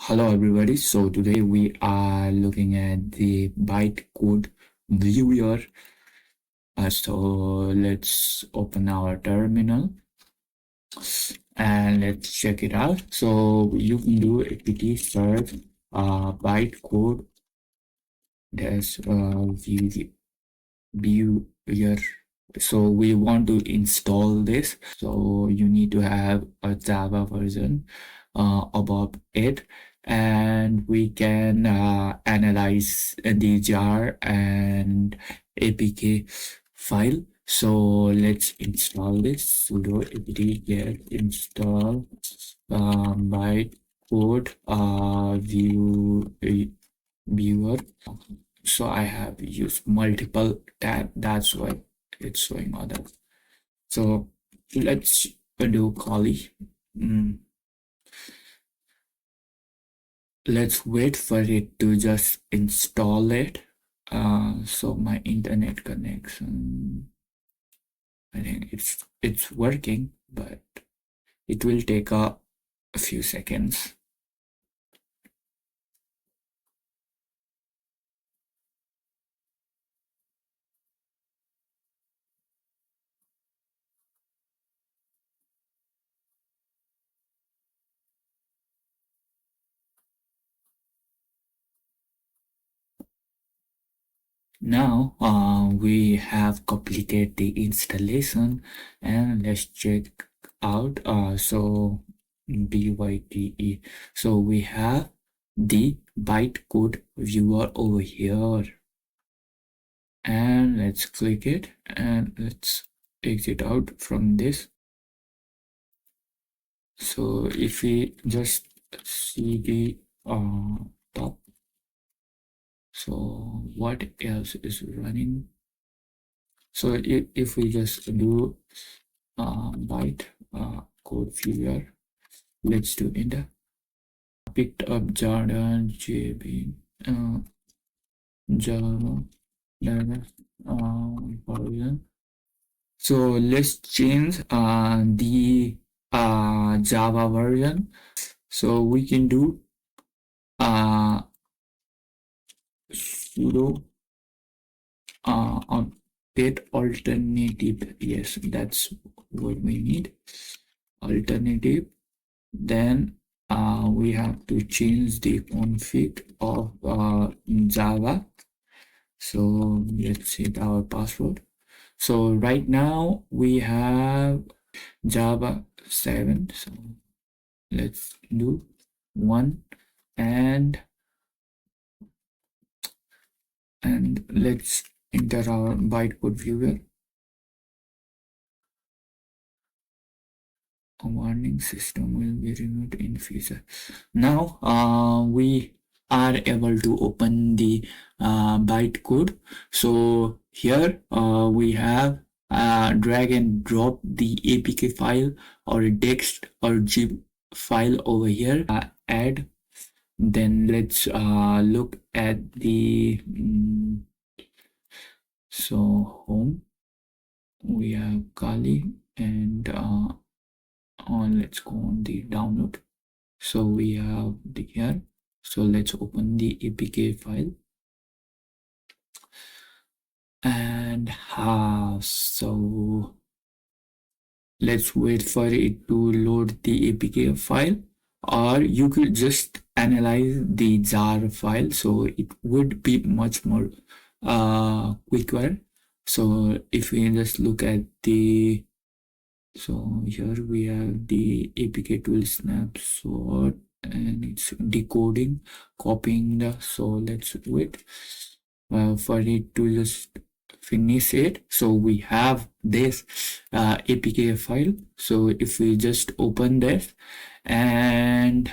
Hello everybody, so today we are looking at the bytecode viewer. So let's open our terminal and let's check it out. So you can do apt search bytecode dash viewer. So we want to install this, so you need to have a Java version above it, and we can analyze the jar and apk file. So let's install this. Sudo apt get install bytecode viewer. So I have used multiple tab, that's why it's showing all that. So let's do Kali. Let's wait for it to just install it. So my internet connection, I think it's working, but it will take a few seconds. Now we have completed the installation, and let's check out. So BYTE. So we have the bytecode viewer over here, and let's click it and let's exit out from this. So if we just see the top, so what else is running? So if we just do ByteCode-Viewer, let's do enter. Picked up Jordan JB Java version. So let's change the Java version. So we can do sudo update alternative. Yes, that's what we need. Alternative. Then we have to change the config of Java. So let's set our password. So right now we have Java 7. So let's do 1 and let's enter our bytecode viewer. A warning system will be removed in future. Now we are able to open the bytecode. So here we have drag and drop the apk file or text or zip file over here. Add. Then let's look at the so home. We have Kali, and let's go on the download. So we have the here. So let's open the apk file, and so let's wait for it to load the apk file, or you could just analyze the jar file, so it would be much more quicker. So if we just look at the, so here we have the apk tool snapshot, and it's decoding, copying the, so let's wait for it to just finish it. So we have this apk file. So if we just open this, and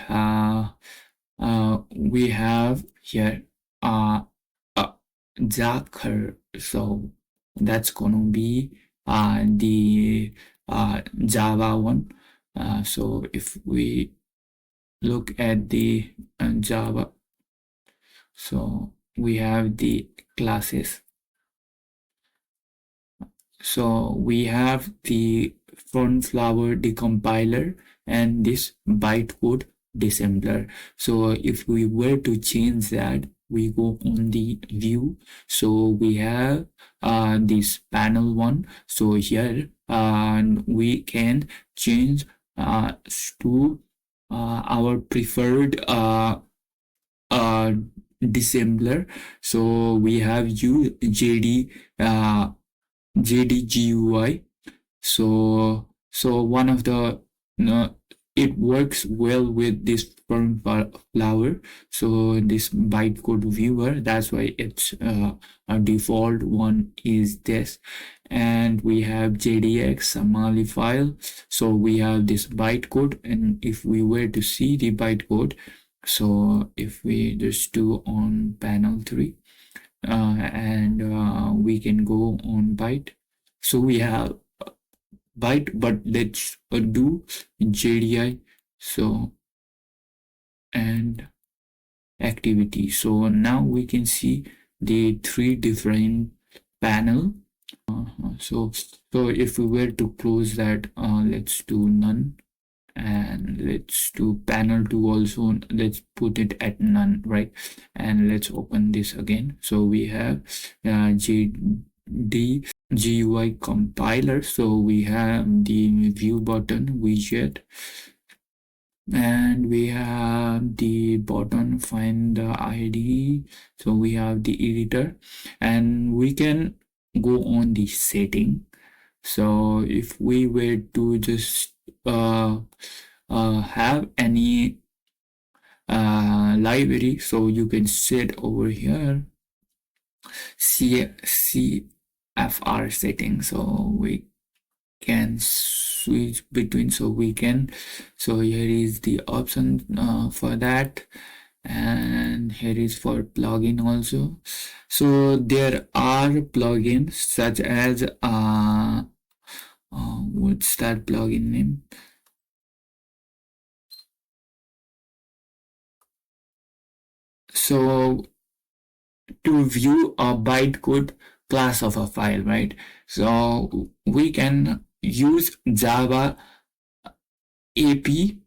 we have here Jacker. So that's gonna be the Java one. So if we look at the Java, so we have the classes. So we have the front flower decompiler and this bytecode dissembler. So if we were to change that, we go on the view. So we have this panel one. So here we can change to our preferred uh, dissembler. So we have JDGUI. So one of the it works well with this firm flower. So this bytecode viewer, that's why it's a default one is this. And we have JDX Somali file. So we have this bytecode, and if we were to see the bytecode, so if we just do on panel 3, and we can go on byte. So we have byte, but let's do JDI. So and activity. So now we can see the 3 different panel. So if we were to close that, let's do none, and let's do panel 2 also. Let's put it at none, right? And let's open this again. So we have GUI compiler. So we have the view button widget, and we have the button find the ID. So we have the editor, and we can go on the setting. So if we were to just have any library, so you can set over here CFR setting. So we can switch between, so here is the option for that, and here is for plugin also. So there are plugins such as what's that plugin name? So to view a bytecode class of a file, right? So we can use Java AP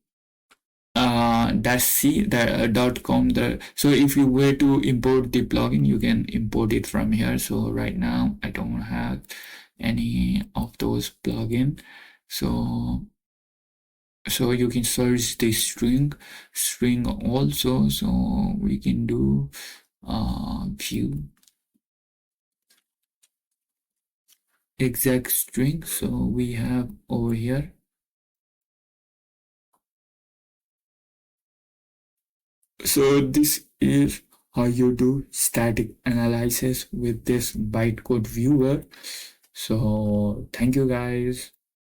-c.com. So if you were to import the plugin, you can import it from here. So right now I don't have any of those plugin. So you can search the string also. So we can do view exact string. So we have over here. So this is how you do static analysis with this bytecode viewer. So thank you guys.